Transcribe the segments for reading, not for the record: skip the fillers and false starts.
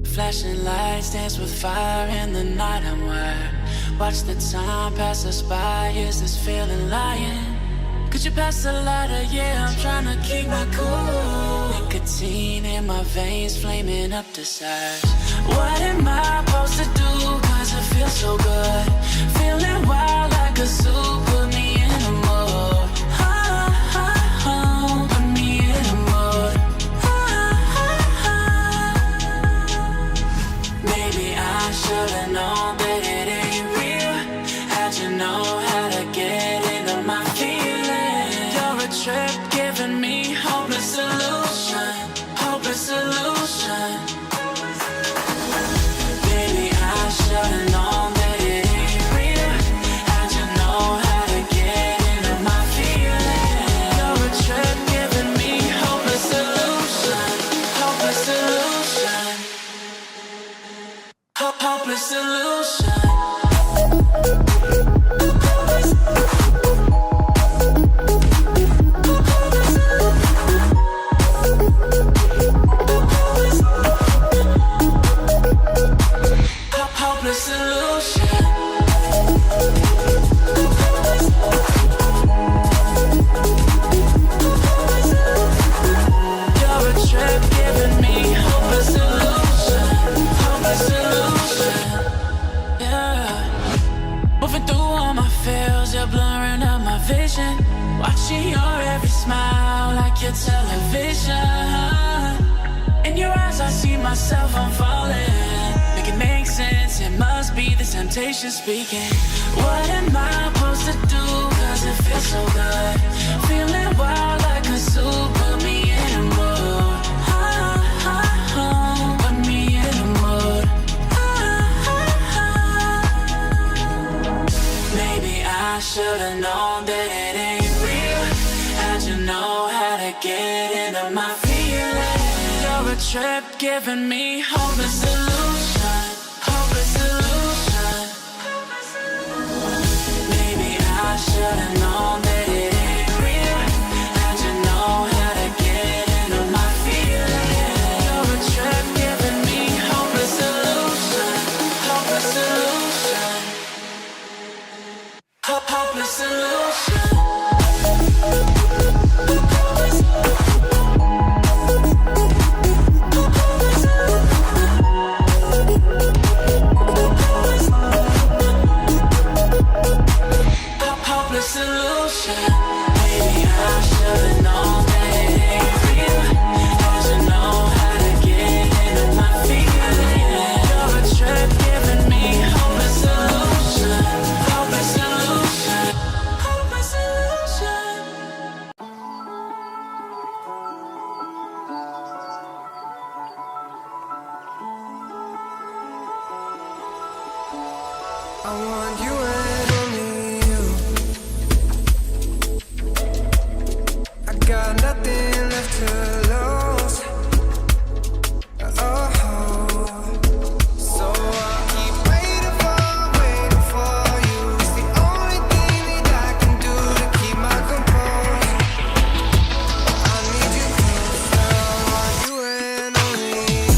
Flashing lights dance with fire in the night. I'm wired. Watch the time pass us by. Is this feeling lying? Could you pass the lighter? Yeah, I'm trying to keep my cool. Nicotine in my veins, flaming up desires. What am I supposed to do? Cause it feels so good. Feeling wild like a zoo. Put me in a mood. Put me in a mood. Maybe I should've known that it ain't real. How'd you know how to get into my feelings? You're a trip giving me hopeless solution. Hopeless solution. Maybe I should've known that it ain't real. How'd you know how to get into my feelings? You're a trip giving me hopeless solution. Hopeless solution. Hopeless solution. Hopeless solution. You're a trip giving me hopeless solution. Hopeless solution. Yeah. Moving through all my feels, you're blurring out my vision. Watching your every smile like your television. In your eyes I see myself, I'm falling. Make it make sense, it must be the temptation speaking. What am I supposed to do? Cause it feels so good. Feeling wild like a zoo. Put me in a mood. Put me in a mood. Maybe I should've known that it ain't real. How'd you know how to get into my feelings? You're a trip giving me hopeless solution. Hopeless solution. Maybe I should've known that it ain't real. How'd you know how to get into my feelings? You're a trip giving me hopeless solution. Hopeless solution. Hopeless solution. Hopeless solution. Maybe I should've known that it ain't real. How'd you know how to get into my feelings? You're a trip giving me hopeless solution. Hopeless solution. Hopeless solution. I want you and only you. I got nothing left to lose. Oh, so I'll keep waiting for you. It's the only thing that I can do to keep my composure. I need you closer. I want you and only you.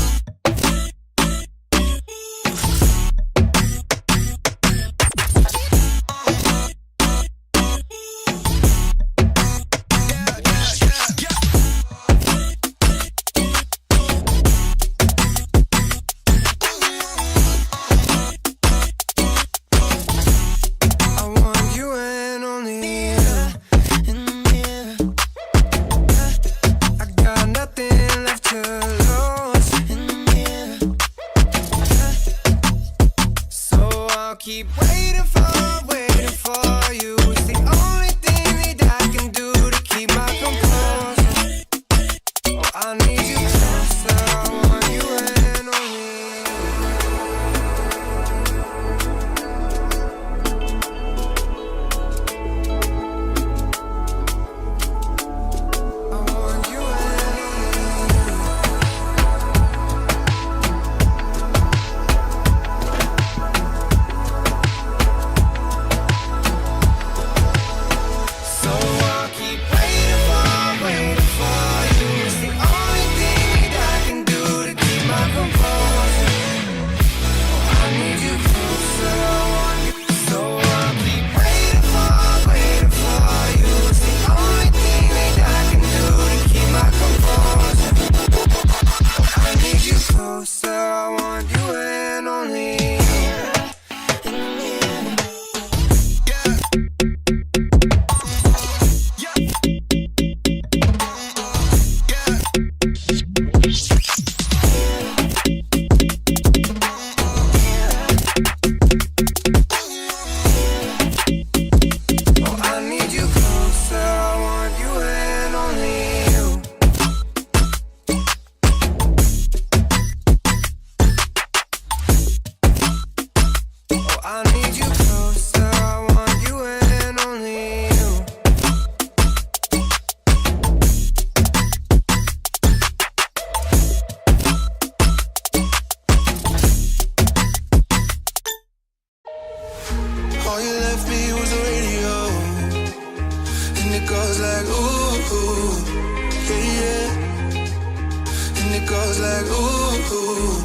goes like ooh,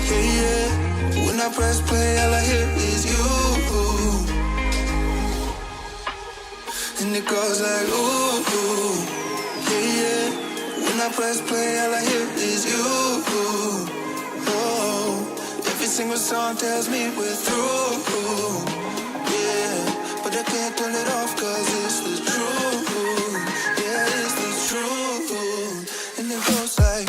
yeah, yeah. When I press play, all I hear is you. And it goes like ooh, yeah, yeah. When I press play, all I hear is you. Oh, every single song tells me we're through. Yeah, but I can't turn it off 'cause it's the truth. Yeah, it's the truth. And it goes like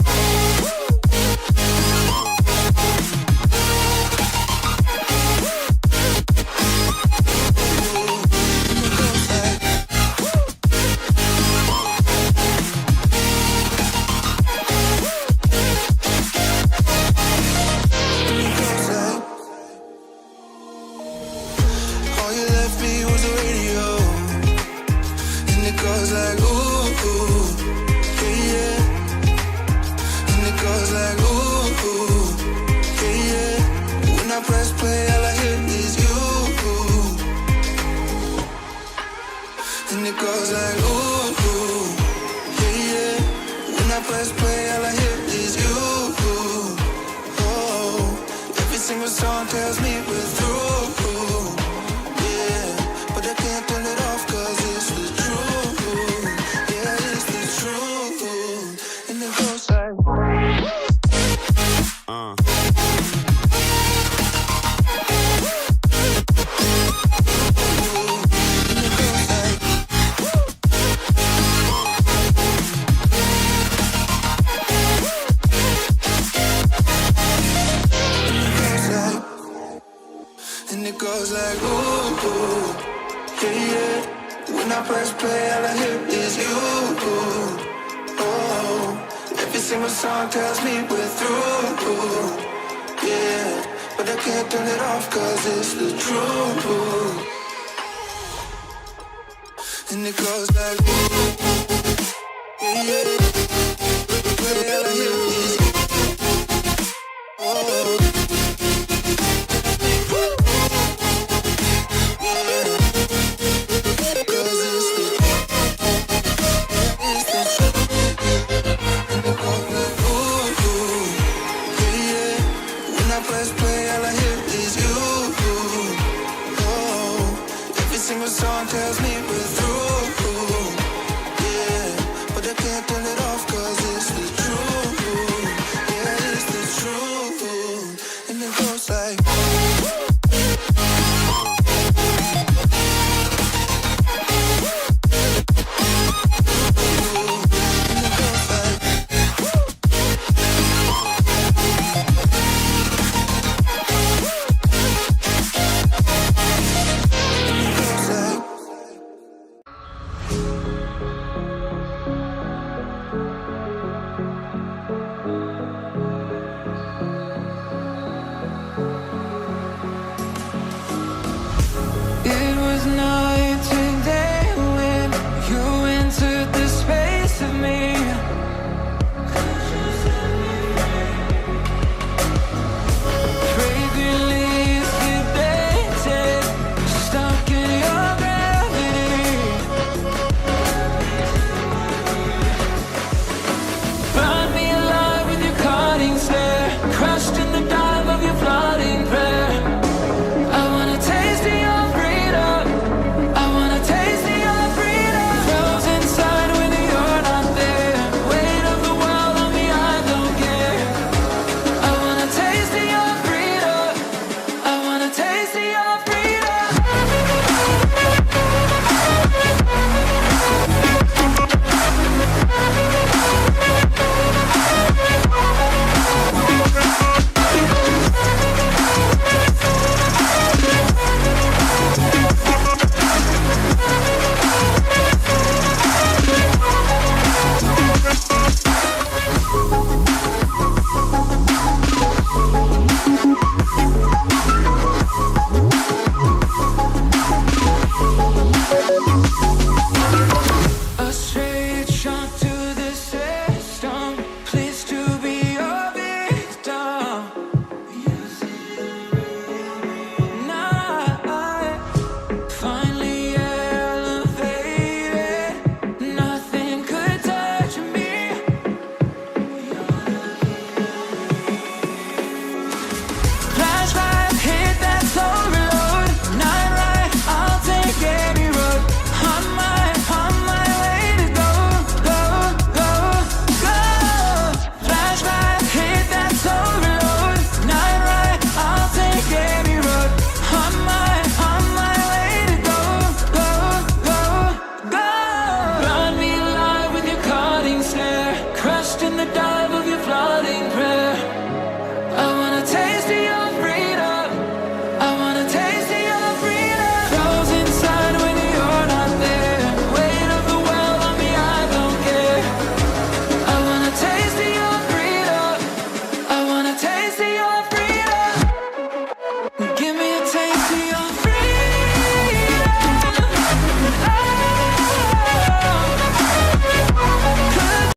is that you're free.